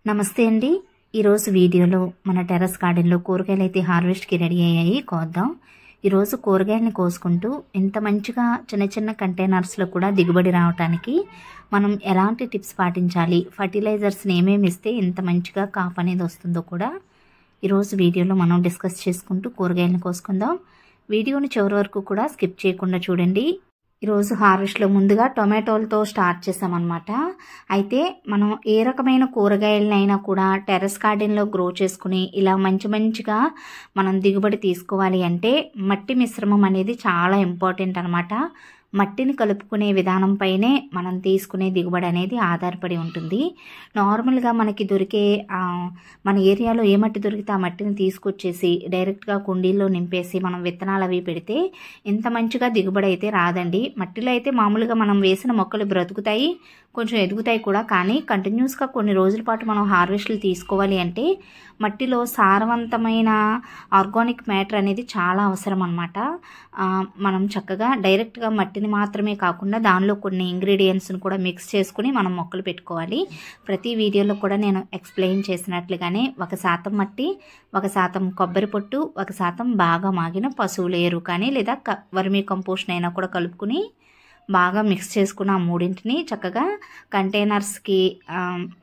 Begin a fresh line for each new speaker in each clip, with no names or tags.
నమస్తే అండి. ఈరోజు వీడియోలో మన టెర్రస్ గార్డెన్లో కూరగాయలు అయితే హార్వెస్ట్కి రెడీ అయ్యాయి, కోద్దాం. ఈరోజు కూరగాయలని కోసుకుంటూ ఇంత మంచిగా చిన్న చిన్న కంటైనర్స్లో కూడా దిగుబడి రావడానికి మనం ఎలాంటి టిప్స్ పాటించాలి, ఫర్టిలైజర్స్ని ఏమేమి ఇస్తే ఇంత మంచిగా కాపు అనేది వస్తుందో కూడా ఈరోజు వీడియోలో మనం డిస్కస్ చేసుకుంటూ కూరగాయలను కోసుకుందాం. వీడియోని చివరి వరకు కూడా స్కిప్ చేయకుండా చూడండి. ఈరోజు హార్వెస్ట్లో ముందుగా టొమాటోలతో స్టార్ట్ చేసామన్నమాట. అయితే మనం ఏ రకమైన కూరగాయలనైనా కూడా టెర్రస్ గార్డెన్లో గ్రో చేసుకుని ఇలా మంచిగా మనం దిగుబడి తీసుకోవాలి అంటే మట్టి మిశ్రమం అనేది చాలా ఇంపార్టెంట్ అనమాట. మట్టిని కలుపుకునే విధానంపైనే మనం తీసుకునే దిగుబడి అనేది ఆధారపడి ఉంటుంది. నార్మల్గా మనకి దొరికే మన ఏరియాలో ఏ మట్టి దొరికితే ఆ మట్టిని తీసుకొచ్చేసి డైరెక్ట్గా కుండీల్లో నింపేసి మనం విత్తనాలు అవి పెడితే ఇంత మంచిగా దిగుబడి అయితే రాదండి. మట్టిలో అయితే మామూలుగా మనం వేసిన మొక్కలు బ్రతుకుతాయి, కొంచెం ఎదుగుతాయి కూడా. కానీ కంటిన్యూస్గా కొన్ని రోజుల పాటు మనం హార్వెస్ట్లు తీసుకోవాలి అంటే మట్టిలో సారవంతమైన ఆర్గానిక్ మ్యాటర్ అనేది చాలా అవసరం అన్నమాట. మనం చక్కగా డైరెక్ట్గా మట్టిని మాత్రమే కాకుండా దానిలో కొన్ని ఇంగ్రీడియంట్స్ని కూడా మిక్స్ చేసుకుని మనం మొక్కలు పెట్టుకోవాలి. ప్రతి వీడియోలో కూడా నేను ఎక్స్ప్లెయిన్ చేసినట్లుగానే 1% మట్టి, 1% కొబ్బరి పొట్టు, 1% బాగా మాగిన పశువుల ఎరువు కానీ లేదా వర్మీ కంపోస్ట్ అయినా కూడా కలుపుకుని బాగా మిక్స్ చేసుకున్న ఆ మూడింటిని చక్కగా కంటైనర్స్కి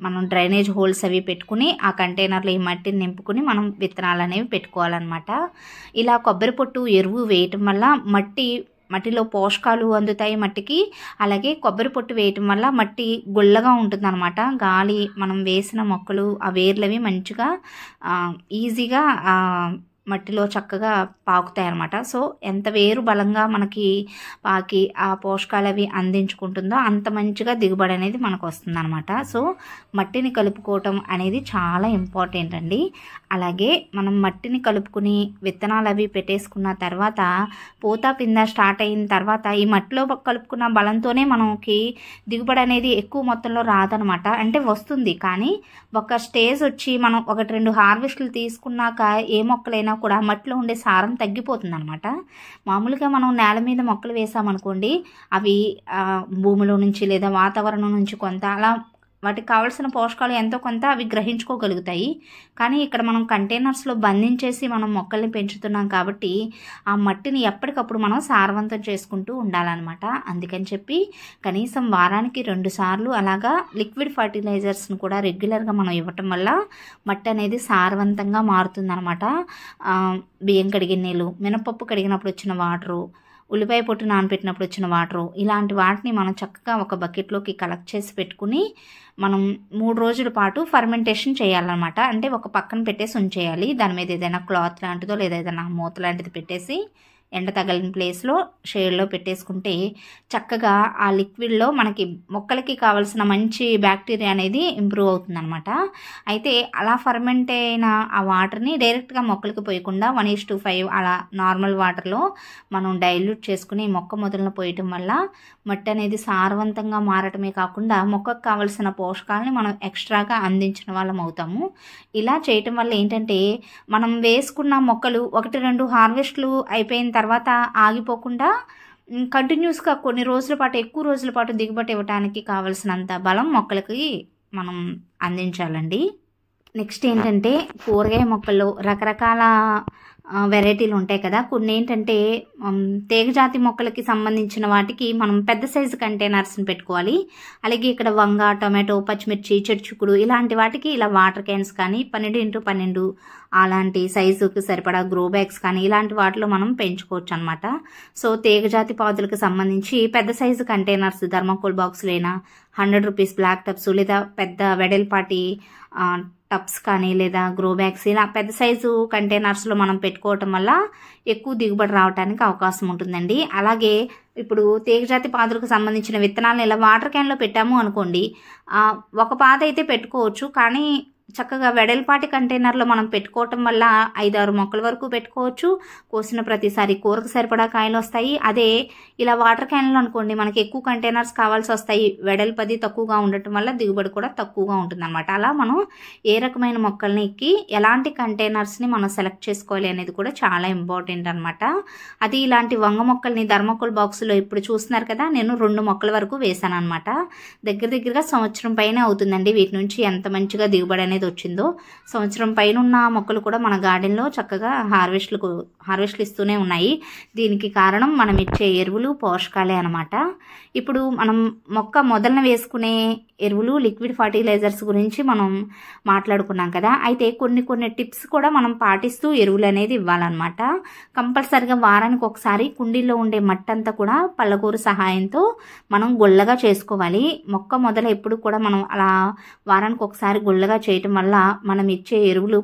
మనం డ్రైనేజ్ హోల్స్ అవి పెట్టుకుని ఆ కంటైనర్లో ఈ మట్టిని నింపుకుని మనం విత్తనాలు అనేవి పెట్టుకోవాలన్నమాట. ఇలా కొబ్బరి పొట్టు ఎరువు వేయటం వల్ల మట్టిలో పోషకాలు అందుతాయి మట్టికి. అలాగే కొబ్బరి పొట్టు వేయటం వల్ల మట్టి గుల్లగా ఉంటుందన్నమాట. గాలి మనం వేసిన మొక్కలు ఆ వేర్లవి మంచిగా ఈజీగా మట్టిలో చక్కగా పాకుతాయి అన్నమాట. సో ఎంత వేరు బలంగా మనకి పాకి ఆ పోషకాలు అవి అందించుకుంటుందో అంత మంచిగా దిగుబడి అనేది మనకు వస్తుంది అనమాట. సో మట్టిని కలుపుకోవటం అనేది చాలా ఇంపార్టెంట్ అండి. అలాగే మనం మట్టిని కలుపుకుని విత్తనాలు అవి పెట్టేసుకున్న తర్వాత పూత పింద స్టార్ట్ అయిన తర్వాత ఈ మట్టిలో కలుపుకున్న బలంతోనే మనకి దిగుబడి అనేది ఎక్కువ మొత్తంలో రాదనమాట. అంటే వస్తుంది, కానీ ఒక స్టేజ్ వచ్చి మనం 1-2 హార్వెస్ట్లు తీసుకున్నాక ఏ మొక్కలైనా కూడా మట్టిలో ఉండే సారం తగ్గిపోతుంది అనమాట. మామూలుగా మనం నేల మీద మొక్కలు వేసామనుకోండి, అవి భూమిలో నుంచి లేదా వాతావరణం నుంచి కొంత అలా వాటికి కావాల్సిన పోషకాలు ఎంతో కొంత అవి గ్రహించుకోగలుగుతాయి. కానీ ఇక్కడ మనం కంటైనర్స్లో బంధించేసి మనం మొక్కల్ని పెంచుతున్నాం కాబట్టి ఆ మట్టిని ఎప్పటికప్పుడు మనం సారవంతం చేసుకుంటూ ఉండాలన్నమాట. అందుకని చెప్పి కనీసం వారానికి 2 సార్లు అలాగా లిక్విడ్ ఫర్టిలైజర్స్ని కూడా రెగ్యులర్గా మనం ఇవ్వటం వల్ల మట్టి అనేది సారవంతంగా మారుతుందన్నమాట. బియ్యం కడిగిన నీళ్ళు, మినపప్పు కడిగినప్పుడు వచ్చిన వాటరు, ఉల్లిపాయ పొట్టు నానబెట్టినప్పుడు వచ్చిన వాటరు, ఇలాంటి వాటిని మనం చక్కగా ఒక బకెట్లోకి కలెక్ట్ చేసి పెట్టుకుని మనం 3 రోజుల పాటు ఫర్మెంటేషన్ చేయాలన్నమాట. అంటే ఒక పక్కన పెట్టేసి ఉంచేయాలి. దాని మీద ఏదైనా క్లాత్ లాంటిదో లేదా ఏదైనా మూత లాంటిది పెట్టేసి ఎండ తగలిన ప్లేస్లో షేడ్లో పెట్టేసుకుంటే చక్కగా ఆ లిక్విడ్లో మనకి మొక్కలకి కావాల్సిన మంచి బ్యాక్టీరియా అనేది ఇంప్రూవ్ అవుతుందన్నమాట. అయితే అలా ఫర్మెంట్ అయిన ఆ వాటర్ని డైరెక్ట్గా మొక్కలకి పోయకుండా 1:5 అలా నార్మల్ వాటర్లో మనం డైల్యూట్ చేసుకుని మొక్క మొదలను పోయటం వల్ల మట్టి అనేది సారవంతంగా మారటమే కాకుండా మొక్కకు కావాల్సిన పోషకాలని మనం ఎక్స్ట్రాగా అందించిన వాళ్ళం అవుతాము. ఇలా చేయటం వల్ల ఏంటంటే మనం వేసుకున్న మొక్కలు 1-2 హార్వెస్ట్లు అయిపోయిన తర్వాత ఆగిపోకుండా కంటిన్యూస్గా కొన్ని రోజుల పాటు ఎక్కువ రోజుల పాటు దిగుబడి ఇవ్వడానికి కావలసినంత బలం మొక్కలకి మనం అందించాలండి. నెక్స్ట్ ఏంటంటే కూరగాయ మొక్కల్లో రకరకాల వెరైటీలు ఉంటాయి కదా. కొన్ని ఏంటంటే తీగజాతి మొక్కలకి సంబంధించిన వాటికి మనం పెద్ద సైజు కంటైనర్స్ని పెట్టుకోవాలి. అలాగే ఇక్కడ వంగ, టొమాటో, పచ్చిమిర్చి, చెడుచుకుడు ఇలాంటి వాటికి ఇలా వాటర్ క్యాన్స్ కానీ 12x12 అలాంటి సైజుకి సరిపడా గ్రో బ్యాగ్స్ కానీ ఇలాంటి వాటిలో మనం పెంచుకోవచ్చు అనమాట. సో తీగజాతి పాదులకు సంబంధించి పెద్ద సైజు కంటైనర్స్ థర్మాకోల్ బాక్సులైనా 100 రూపీస్ బ్లాక్ టబ్స్ లేదా పెద్ద వెడల్పాటి టబ్స్ కానీ లేదా గ్రో బ్యాగ్స్ ఇలా పెద్ద సైజు కంటైనర్స్లో మనం పెట్టుకోవటం వల్ల ఎక్కువ దిగుబడి రావడానికి అవకాశం ఉంటుందండి. అలాగే ఇప్పుడు తీగజాతి పాదులకు సంబంధించిన విత్తనాలను ఇలా వాటర్ క్యాన్లో పెట్టాము అనుకోండి, ఒక పాద అయితే పెట్టుకోవచ్చు. కానీ చక్కగా వెడల్పాటి కంటైనర్లో మనం పెట్టుకోవటం వల్ల 5-6 మొక్కల వరకు పెట్టుకోవచ్చు. కోసిన ప్రతిసారి కూరకు సరిపడా కాయలు వస్తాయి. అదే ఇలా వాటర్ క్యాన్లు అనుకోండి, మనకి ఎక్కువ కంటైనర్స్ కావాల్సి వస్తాయి. వెడల్పది తక్కువగా ఉండటం వల్ల దిగుబడి కూడా తక్కువగా ఉంటుంది అనమాట. అలా మనం ఏ రకమైన మొక్కలకి ఎలాంటి కంటైనర్స్ని మనం సెలెక్ట్ చేసుకోవాలి అనేది కూడా చాలా ఇంపార్టెంట్ అనమాట. అది ఇలాంటి వంగ మొక్కల్ని ధర్మకోల్ బాక్సులో ఇప్పుడు చూస్తున్నారు కదా, నేను 2 మొక్కల వరకు వేసాను అనమాట. దగ్గరగా సంవత్సరం పైన అవుతుందండి వీటి నుంచి ఎంత మంచిగా దిగుబడి అనేది వచ్చిందో. సంవత్సరం పైన ఉన్న మొక్కలు కూడా మన గార్డెన్లో చక్కగా హార్వెస్ట్లు ఇస్తూనే ఉన్నాయి. దీనికి కారణం మనం ఇచ్చే ఎరువులు, పోషకాలే అనమాట. ఇప్పుడు మనం మొక్క మొదలన వేసుకునే ఎరువులు, లిక్విడ్ ఫర్టిలైజర్స్ గురించి మనం మాట్లాడుకున్నాం కదా. అయితే కొన్ని టిప్స్ కూడా మనం పాటిస్తూ ఎరువులు అనేది ఇవ్వాలన్నమాట. కంపల్సరిగా వారానికి ఒకసారి కుండీల్లో ఉండే మట్టి అంతా కూడా పళ్ళకూర సహాయంతో మనం గుళ్ళగా చేసుకోవాలి. మొక్క మొదలు ఎప్పుడు కూడా మనం అలా వారానికి ఒకసారి గుళ్ళగా చేయటం వల్ల మనం ఇచ్చే ఎరువులు,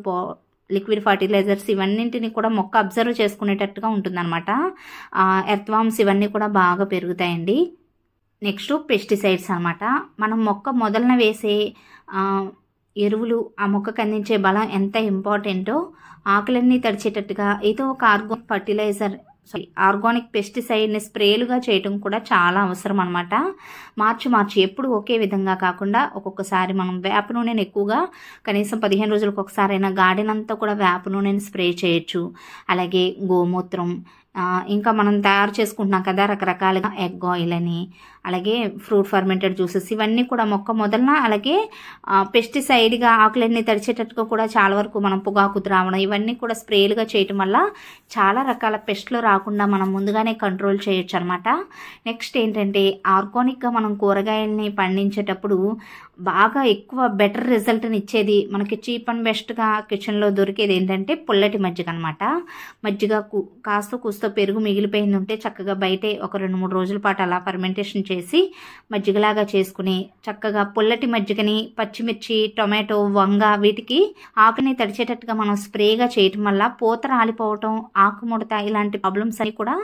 లిక్విడ్ ఫర్టిలైజర్స్ ఇవన్నింటిని కూడా మొక్క అబ్జర్వ్ చేసుకునేటట్టుగా ఉంటుందన్నమాట. ఎర్త్వామ్స్ ఇవన్నీ కూడా బాగా పెరుగుతాయండి. నెక్స్ట్ పెస్టిసైడ్స్ అనమాట. మనం మొక్క మొదలన వేసే ఎరువులు ఆ మొక్కకు అందించే బలం ఎంత ఇంపార్టెంటో, ఆకులన్నీ తడిచేటట్టుగా ఏదో ఒక ఆర్గానిక్ పెస్టిసైడ్ని స్ప్రేలుగా చేయటం కూడా చాలా అవసరం అనమాట. మార్చి ఎప్పుడు ఒకే విధంగా కాకుండా ఒక్కొక్కసారి మనం వేప నూనెని ఎక్కువగా కనీసం 15 రోజులకు ఒకసారైనా గార్డెన్ అంతా కూడా వేప నూనెని స్ప్రే చేయొచ్చు. అలాగే గోమూత్రం, ఇంకా మనం తయారు చేసుకుంటున్నాం కదా రకరకాలుగా ఎగ్ ఆయిల్ అని, అలాగే ఫ్రూట్ ఫర్మెంటెడ్ జ్యూసెస్, ఇవన్నీ కూడా మొక్క మొదలన అలాగే పెస్టిసైడ్గా ఆకులన్నీ తడిచేటట్టుగా కూడా చాలా వరకు మనం పొగాకు ద్రావణం ఇవన్నీ కూడా స్ప్రేలుగా చేయటం వల్ల చాలా రకాల పెస్ట్లు రాకుండా మనం ముందుగానే కంట్రోల్ చేయొచ్చు అనమాట. నెక్స్ట్ ఏంటంటే ఆర్గానిక్గా మనం కూరగాయల్ని పండించేటప్పుడు బాగా ఎక్కువ బెటర్ రిజల్ట్ని ఇచ్చేది, మనకి చీప్ అండ్ బెస్ట్గా కిచెన్లో దొరికేది ఏంటంటే పుల్లటి మజ్జిగ అనమాట. మజ్జిగ కాస్త కూస్తో పెరుగు మిగిలిపోయింది ఉంటే చక్కగా బయటే ఒక 2-3 రోజుల పాటు అలా ఫర్మెంటేషన్ చేసి మజ్జిగలాగా చేసుకుని చక్కగా పుల్లటి మజ్జిగని పచ్చిమిర్చి, టొమాటో, వంగ వీటికి ఆకుని తడిచేటట్టుగా మనం స్ప్రేగా చేయటం వల్ల పూత రాలిపోవటం, ఆకుముడత ఇలాంటి ప్రాబ్లమ్స్ అన్ని కూడా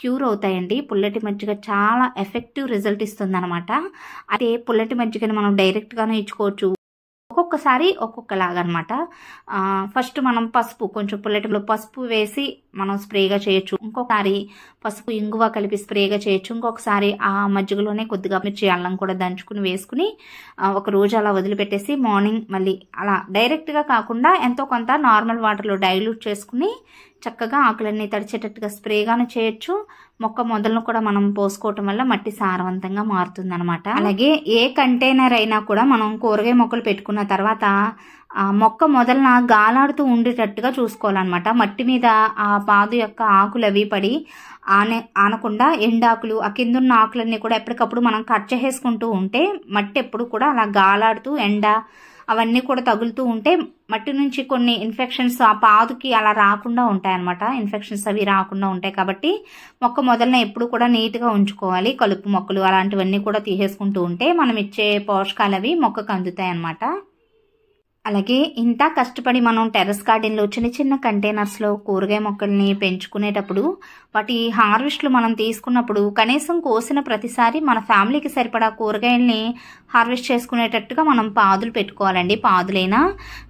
క్యూర్ అవుతాయండి. పుల్లటి మజ్జిగ చాలా ఎఫెక్టివ్ రిజల్ట్ ఇస్తుంది అనమాట. అదే పుల్లటి మజ్జిగని మనం డైరెక్ట్గానే ఇచ్చుకోవచ్చు, ఒక్కొక్కసారి ఒక్కొక్కలాగా అనమాట. ఫస్ట్ మనం కొంచెం పుల్లటిలో పసుపు వేసి మనం స్ప్రేగా చేయొచ్చు. ఇంకొకసారి పసుపు, ఇంగువ కలిపి స్ప్రేగా చేయొచ్చు. ఇంకొకసారి ఆ మజ్జిగలోనే కొద్దిగా మిర్చి, అల్లం కూడా దంచుకుని వేసుకుని ఒక రోజు అలా వదిలిపెట్టేసి మార్నింగ్ మళ్ళీ అలా డైరెక్ట్గా కాకుండా ఎంతో కొంత నార్మల్ వాటర్లో డైల్యూట్ చేసుకుని చక్కగా ఆకులన్నీ తడిచేటట్టుగా స్ప్రేగాను చేయొచ్చు. మొక్క మొదలను కూడా మనం పోసుకోవటం వల్ల మట్టి సారవంతంగా మారుతుంది అనమాట. అలాగే ఏ కంటైనర్ అయినా కూడా మనం కూరగాయ మొక్కలు పెట్టుకున్న తర్వాత మొక్క మొదలన గాలాడుతూ ఉండేటట్టుగా చూసుకోవాలన్నమాట. మట్టి మీద ఆ పాదు యొక్క ఆకులు అవి పడి ఆనకుండా ఎండాకులు, ఆ కిందున్న ఆకులన్నీ కూడా ఎప్పటికప్పుడు మనం కట్ చేసుకుంటూ ఉంటే మట్టి ఎప్పుడు కూడా అలా గాలాడుతూ ఎండ అవన్నీ కూడా తగులుతూ ఉంటే మట్టి నుంచి కొన్ని ఇన్ఫెక్షన్స్ ఆ పాదుకి అలా రాకుండా ఉంటాయి అనమాట. ఇన్ఫెక్షన్స్ అవి రాకుండా ఉంటాయి కాబట్టి మొక్క మొదలన ఎప్పుడు కూడా నీట్గా ఉంచుకోవాలి. కలుపు మొక్కలు అలాంటివన్నీ కూడా తీసేసుకుంటూ ఉంటే మనం ఇచ్చే పోషకాలు అవి మొక్కకు అందుతాయి అన్నమాట. అలాగే ఇంత కష్టపడి మనం టెర్రస్ గార్డెన్లో చిన్న కంటైనర్స్లో కూరగాయ మొక్కల్ని పెంచుకునేటప్పుడు వాటి హార్వెస్ట్లు మనం తీసుకున్నప్పుడు కనీసం కోసిన ప్రతిసారి మన ఫ్యామిలీకి సరిపడా కూరగాయల్ని హార్వెస్ట్ చేసుకునేటట్టుగా మనం పాదులు పెట్టుకోవాలండి. పాదులైనా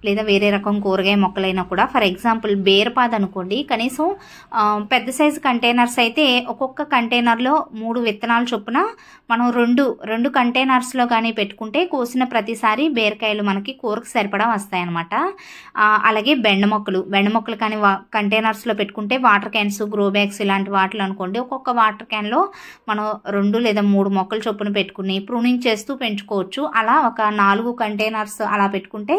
లేదా వేరే రకం కూరగాయ మొక్కలైనా కూడా. ఫర్ ఎగ్జాంపుల్ బీరపాదు అనుకోండి, కనీసం పెద్ద సైజు కంటైనర్స్ అయితే ఒక్కొక్క కంటైనర్లో 3 విత్తనాలు చొప్పున మనం రెండు కంటైనర్స్లో కానీ పెట్టుకుంటే కోసిన ప్రతిసారి బీరకాయలు మనకి కూరకు సరిపడా వస్తాయన్నమాట. అలాగే బెండ మొక్కలు కానీ కంటైనర్స్లో పెట్టుకుంటే వాటర్ క్యాన్స్, గ్రో బ్యాగ్స్ ఇలాంటి వాటిలో అనుకోండి ఒక్కొక్క వాటర్ క్యాన్లో మనం 2 లేదా 3 మొక్కలు చొప్పున పెట్టుకుని ప్రూనింగ్ చేస్తూ పెంచుకోవచ్చు. అలా ఒక 4 కంటైనర్స్ అలా పెట్టుకుంటే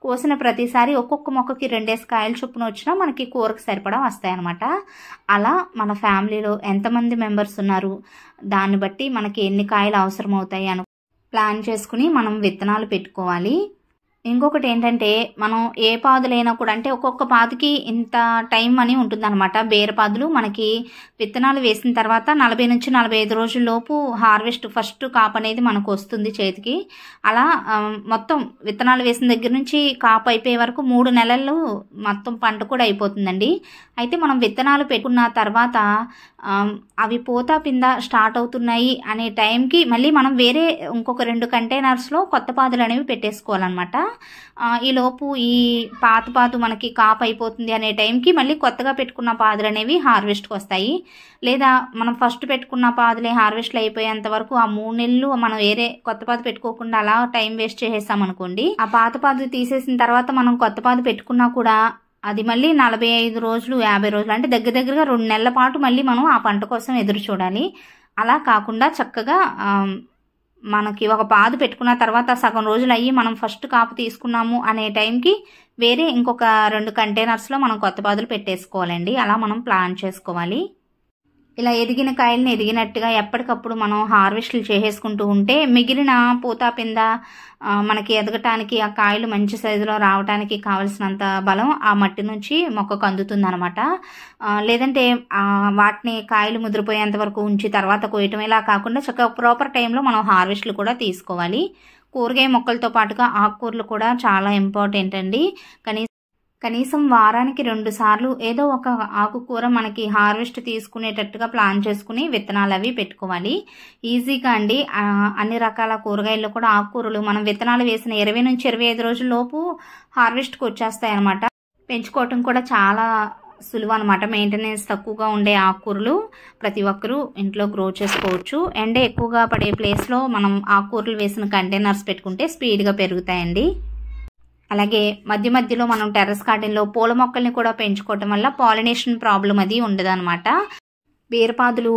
కోసిన ప్రతిసారి ఒక్కొక్క మొక్కకి 2 కాయలు చొప్పున వచ్చినా మనకి కూరకు సరిపడా వస్తాయన్నమాట. అలా మన ఫ్యామిలీలో ఎంతమంది మెంబర్స్ ఉన్నారు దాన్ని బట్టి మనకి ఎన్ని కాయలు అవసరం అవుతాయి అని ప్లాన్ చేసుకుని మనం విత్తనాలు పెట్టుకోవాలి. ఇంకొకటి ఏంటంటే మనం ఏ పాదులైనా కూడా అంటే ఒక్కొక్క పాదుకి ఇంత టైం అని ఉంటుందన్నమాట. బీరపాదులు మనకి విత్తనాలు వేసిన తర్వాత 40 నుంచి 45 రోజుల్లోపు హార్వెస్ట్ ఫస్ట్ కాపు అనేది మనకు వస్తుంది చేతికి. అలా మొత్తం విత్తనాలు వేసిన దగ్గర నుంచి కాపు అయిపోయే వరకు 3 నెలలు మొత్తం పంట కూడా అయిపోతుందండి. అయితే మనం విత్తనాలు పెట్టుకున్న తర్వాత అవి పోతా పింద స్టార్ట్ అవుతున్నాయి అనే టైంకి మళ్ళీ మనం వేరే ఇంకొక 2 కంటైనర్స్లో కొత్త పాదులు అనేవి పెట్టేసుకోవాలన్నమాట. ఈలోపు ఈ పాత మనకి కాపు అయిపోతుంది అనే టైంకి మళ్ళీ కొత్తగా పెట్టుకున్న పాదులు అనేవి హార్వెస్ట్కి వస్తాయి. లేదా మనం ఫస్ట్ పెట్టుకున్న పాదులే హార్వెస్ట్లు అయిపోయేంత వరకు ఆ 3 నెలలు మనం వేరే కొత్త పాదు పెట్టుకోకుండా అలా టైం వేస్ట్ చేసేస్తాం అనుకోండి, ఆ పాత పాదు తీసేసిన తర్వాత మనం కొత్త పాదు పెట్టుకున్నా కూడా అది మళ్ళీ 45 రోజులు 50 రోజులు అంటే దగ్గరగా 2 నెలల పాటు మళ్ళీ మనం ఆ పంట కోసం ఎదురు చూడాలి. అలా కాకుండా చక్కగా మనకి ఒక పాదు పెట్టుకున్న తర్వాత సగం రోజులు అయ్యి మనం ఫస్ట్ కాపు తీసుకున్నాము అనే టైంకి వేరే ఇంకొక 2 కంటైనర్స్లో మనం కొత్త పాదులు పెట్టేసుకోవాలండి. అలా మనం ప్లాన్ చేసుకోవాలి. ఇలా ఎదిగిన కాయలను ఎదిగినట్టుగా ఎప్పటికప్పుడు మనం హార్వెస్ట్లు చేసేసుకుంటూ ఉంటే మిగిలిన పూత పింద మనకి ఎదగటానికి, ఆ కాయలు మంచి సైజులో రావడానికి కావలసినంత బలం ఆ మట్టి నుంచి మొక్కకు అందుతుంది అనమాట. లేదంటే వాటిని కాయలు ముదిరిపోయేంత వరకు ఉంచి తర్వాత కోయటం ఇలా కాకుండా చక్కగా ప్రాపర్ టైంలో మనం హార్వెస్ట్లు కూడా తీసుకోవాలి. కూరగాయ మొక్కలతో పాటుగా ఆకుకూరలు కూడా చాలా ఇంపార్టెంట్ అండి. కనీసం వారానికి 2 సార్లు ఏదో ఒక ఆకుకూర మనకి హార్వెస్ట్ తీసుకునేటట్టుగా ప్లాన్ చేసుకుని విత్తనాలు అవి పెట్టుకోవాలి. ఈజీగా అండి. అన్ని రకాల కూరగాయల్లో కూడా ఆకుకూరలు మనం విత్తనాలు వేసిన 20 నుంచి 25 రోజుల లోపు హార్వెస్ట్కి వచ్చేస్తాయి అనమాట. పెంచుకోవటం కూడా చాలా సులువు అనమాట. మెయింటెనెన్స్ తక్కువగా ఉండే ఆకుకూరలు ప్రతి ఒక్కరూ ఇంట్లో గ్రో చేసుకోవచ్చు. ఎండ ఎక్కువగా పడే ప్లేస్లో మనం ఆకుకూరలు వేసిన కంటైనర్స్ పెట్టుకుంటే స్పీడ్గా పెరుగుతాయండి. అలాగే మధ్యలో మనం టెర్రస్ గార్డెన్లో పూల మొక్కల్ని కూడా పెంచుకోవటం వల్ల పాలినేషన్ ప్రాబ్లం అది ఉండదన్నమాట. బీరపాదులు,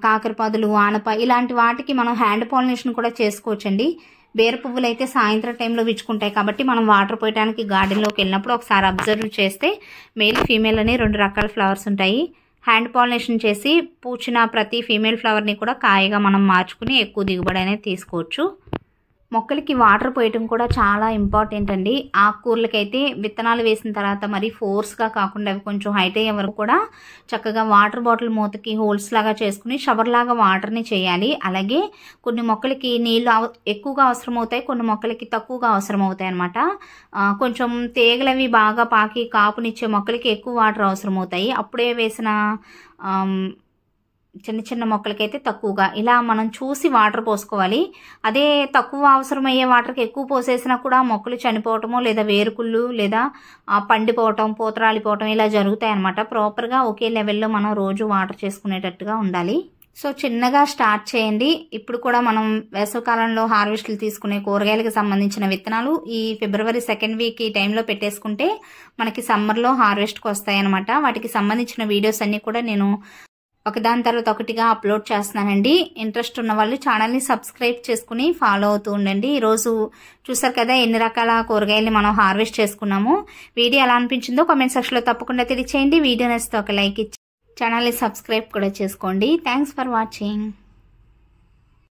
కాకరపాదులు, ఆనప ఇలాంటి వాటికి మనం హ్యాండ్ పాలినేషన్ కూడా చేసుకోవచ్చండి. బీర పువ్వులు అయితే సాయంత్రం టైంలో విచ్చుకుంటాయి కాబట్టి మనం వాటర్ పోయడానికి గార్డెన్లోకి వెళ్ళినప్పుడు ఒకసారి అబ్జర్వ్ చేస్తే మేల్ ఫీమేల్ అని 2 రకాల ఫ్లవర్స్ ఉంటాయి. హ్యాండ్ పాలినేషన్ చేసి పూచిన ప్రతి ఫీమేల్ ఫ్లవర్ని కూడా కాయగా మనం మార్చుకుని ఎక్కువ దిగుబడి అనేది తీసుకోవచ్చు. మొక్కలకి వాటర్ పోయటం కూడా చాలా ఇంపార్టెంట్ అండి. ఆకుకూరలకైతే విత్తనాలు వేసిన తర్వాత మరి ఫోర్స్గా కాకుండా అవి కొంచెం హైట్ అయ్యే వరకు కూడా చక్కగా వాటర్ బాటిల్ మూతకి హోల్స్ లాగా చేసుకుని షవర్ లాగా వాటర్ని చేయాలి. అలాగే కొన్ని మొక్కలకి నీళ్ళు ఎక్కువగా అవసరం అవుతాయి, కొన్ని మొక్కలకి తక్కువగా అవసరం అవుతాయి అనమాట. కొంచెం తీగలవి బాగా పాకి కాపునిచ్చే మొక్కలకి ఎక్కువ వాటర్ అవసరం అవుతాయి. అప్పుడే వేసిన చిన్న మొక్కలకైతే తక్కువగా ఇలా మనం చూసి వాటర్ పోసుకోవాలి. అదే తక్కువ అవసరమయ్యే వాటర్కి ఎక్కువ పోసేసినా కూడా మొక్కలు చనిపోవటము లేదా వేరుకుళ్ళు లేదా పండిపోవటం, పూతరాలిపోవటం ఇలా జరుగుతాయి అనమాట. ప్రాపర్గా ఒకే లెవెల్లో మనం రోజు వాటర్ చేసుకునేటట్టుగా ఉండాలి. సో చిన్నగా స్టార్ట్ చేయండి. ఇప్పుడు కూడా మనం వేసవికాలంలో హార్వెస్ట్లు తీసుకునే కూరగాయలకు సంబంధించిన విత్తనాలు ఈ ఫిబ్రవరి 2nd వీక్ ఈ టైంలో పెట్టేసుకుంటే మనకి సమ్మర్లో హార్వెస్ట్కి వస్తాయి అనమాట. వాటికి సంబంధించిన వీడియోస్ అన్నీ కూడా నేను ఒకదాని తర్వాత ఒకటిగా అప్లోడ్ చేస్తున్నానండి. ఇంట్రెస్ట్ ఉన్న వాళ్ళు ఛానల్ని సబ్స్క్రైబ్ చేసుకుని ఫాలో అవుతూ ఉండండి. ఈరోజు చూసారు కదా ఎన్ని రకాల కూరగాయల్ని మనం హార్వెస్ట్ చేసుకున్నాము. వీడియో ఎలా అనిపించిందో కామెంట్ సెక్షన్లో తప్పకుండా తెలియచేయండి. వీడియో నచ్చితే ఒక లైక్ ఇచ్చి ఛానల్ని సబ్స్క్రైబ్ కూడా చేసుకోండి. Thanks for watching.